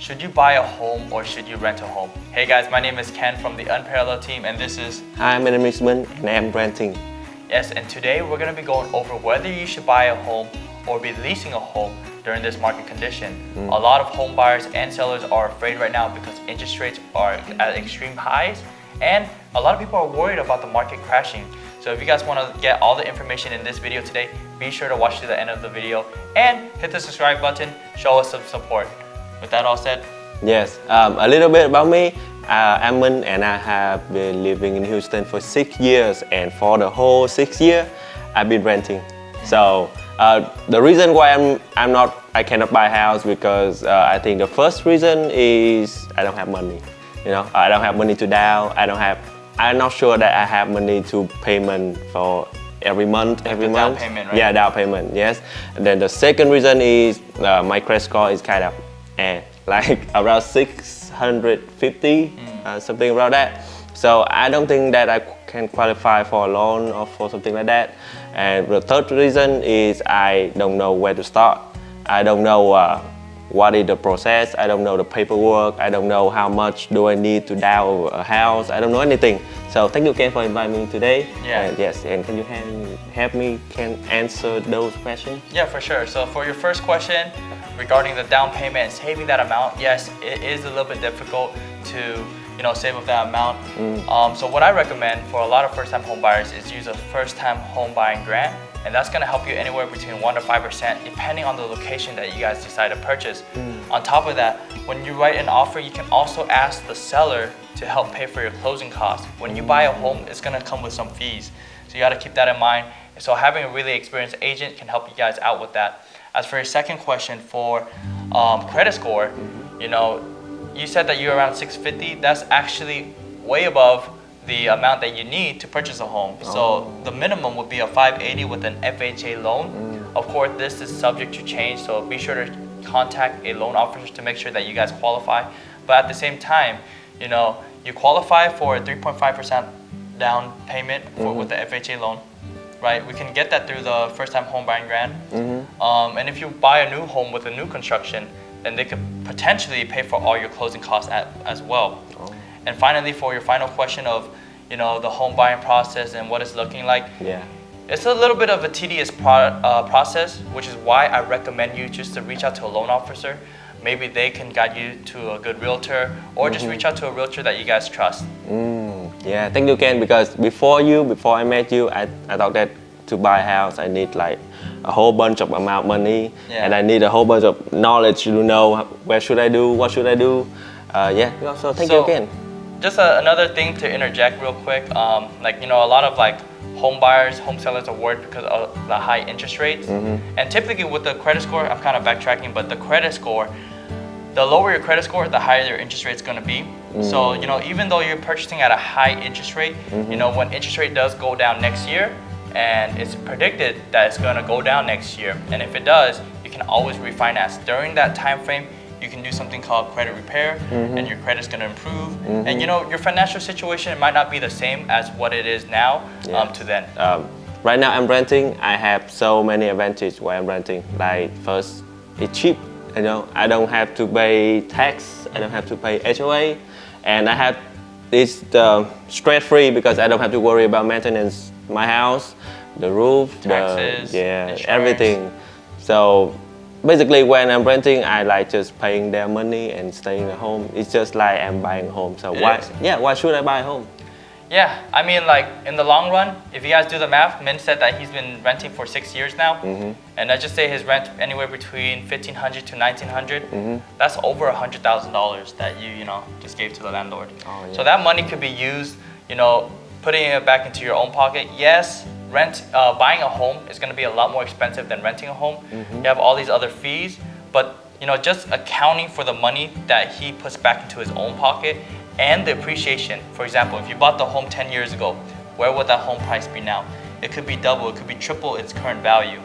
should you buy a home or should you rent a home? Hey guys, my name is Ken from the Unparalleled team and this is... Hi, my name is Min and I'm renting. Yes, and today we're going to be going over whether you should buy a home or be leasing a home during this market condition. A lot of home buyers and sellers are afraid right now because interest rates are at extreme highs and a lot of people are worried about the market crashing. So if you guys want to get all the information in this video today, be sure to watch to the end of the video and hit the subscribe button, show us some support. With that all said, yes, a little bit about me. I'm Min and I have been living in Houston for 6 years, and for the whole 6 years, I've been renting. So the reason why I cannot buy a house because I think the first reason is I don't have money. You know, I don't have money to down. I'm not sure that I have money to payment for every month. Down payment, right? Yeah, down payment. Yes. And then the second reason is my credit score is kind of like around 650, something around that. So I don't think that I can qualify for a loan or for something like that. And the third reason is I don't know where to start. I don't know what is the process. I don't know the paperwork. I don't know how much do I need to down a house. I don't know anything. So thank you, Ken, for inviting me today. Yeah. And yes, and can you help me answer those questions? Yeah, for sure. So for your first question regarding the down payment and saving that amount, yes, it is a little bit difficult to save up that amount. So what I recommend for a lot of first-time home buyers is use a first-time home buying grant, and that's going to help you anywhere between 1 to 5% depending on the location that you guys decide to purchase. On top of that, when you write an offer, you can also ask the seller to help pay for your closing costs. When you buy a home, it's going to come with some fees, so you got to keep that in mind. So having a really experienced agent can help you guys out with that. As for your second question for credit score, you said that you're around 650. That's actually way above the amount that you need to purchase a home. So the minimum would be a 580 with an FHA loan. Of course, this is subject to change, so be sure to contact a loan officer to make sure that you guys qualify. But at the same time, you qualify for a 3.5% down payment with the FHA loan. Right, we can get that through the first-time home buying grant. And if you buy a new home with a new construction, then they could potentially pay for all your closing costs as well. And finally, for your final question of, the home buying process and what it's looking like, it's a little bit of a tedious process, which is why I recommend you just to reach out to a loan officer. Maybe they can guide you to a good realtor, or just reach out to a realtor that you guys trust. Yeah, thank you, Ken, because before I met you, I thought that to buy a house, I need like a whole bunch of amount of money, and I need a whole bunch of knowledge to know where should I do, what should I do. So thank you again. Just another thing to interject real quick, a lot of home buyers, home sellers are worried because of the high interest rates. And typically with the credit score, I'm kind of backtracking, but the credit score, the lower your credit score, the higher your interest rate is going to be. So, even though you're purchasing at a high interest rate, when interest rate does go down next year, and it's predicted that it's going to go down next year, and if it does, you can always refinance. During that time frame, you can do something called credit repair, and your credit's going to improve. And your financial situation might not be the same as what it is now to then. Right now I'm renting. I have so many advantages while I'm renting. Like first, it's cheap. I don't have to pay tax. I don't have to pay HOA, and it's stress-free because I don't have to worry about maintenance. My house, the roof, taxes, everything. So basically, when I'm renting, I like just paying their money and staying at home. It's just like I'm buying a home. So why should I buy a home? Yeah, I mean, in the long run, if you guys do the math, Min said that he's been renting for 6 years now, and let's just say his rent anywhere between $1,500 to $1,900. That's over $100,000 that you just gave to the landlord. So that money could be used, putting it back into your own pocket. Yes, buying a home is going to be a lot more expensive than renting a home. You have all these other fees, but just accounting for the money that he puts back into his own pocket and the appreciation. For example, if you bought the home 10 years ago, where would that home price be now? It could be double, it could be triple its current value.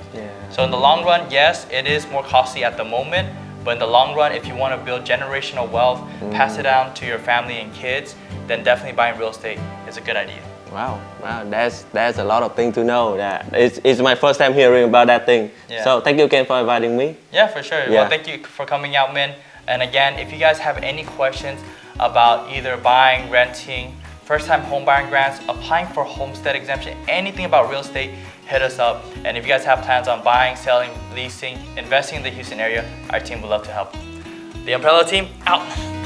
So in the long run, yes, it is more costly at the moment, but in the long run, if you want to build generational wealth, pass it down to your family and kids, then definitely buying real estate is a good idea. Wow, that's a lot of things to know. It's my first time hearing about that thing. So thank you again for inviting me. Yeah, for sure. Well, thank you for coming out, Min. And again, if you guys have any questions about either buying, renting, first-time home buying grants, applying for homestead exemption, anything about real estate, hit us up. And if you guys have plans on buying, selling, leasing, investing in the Houston area, our team would love to help. The Unparalleled team, out.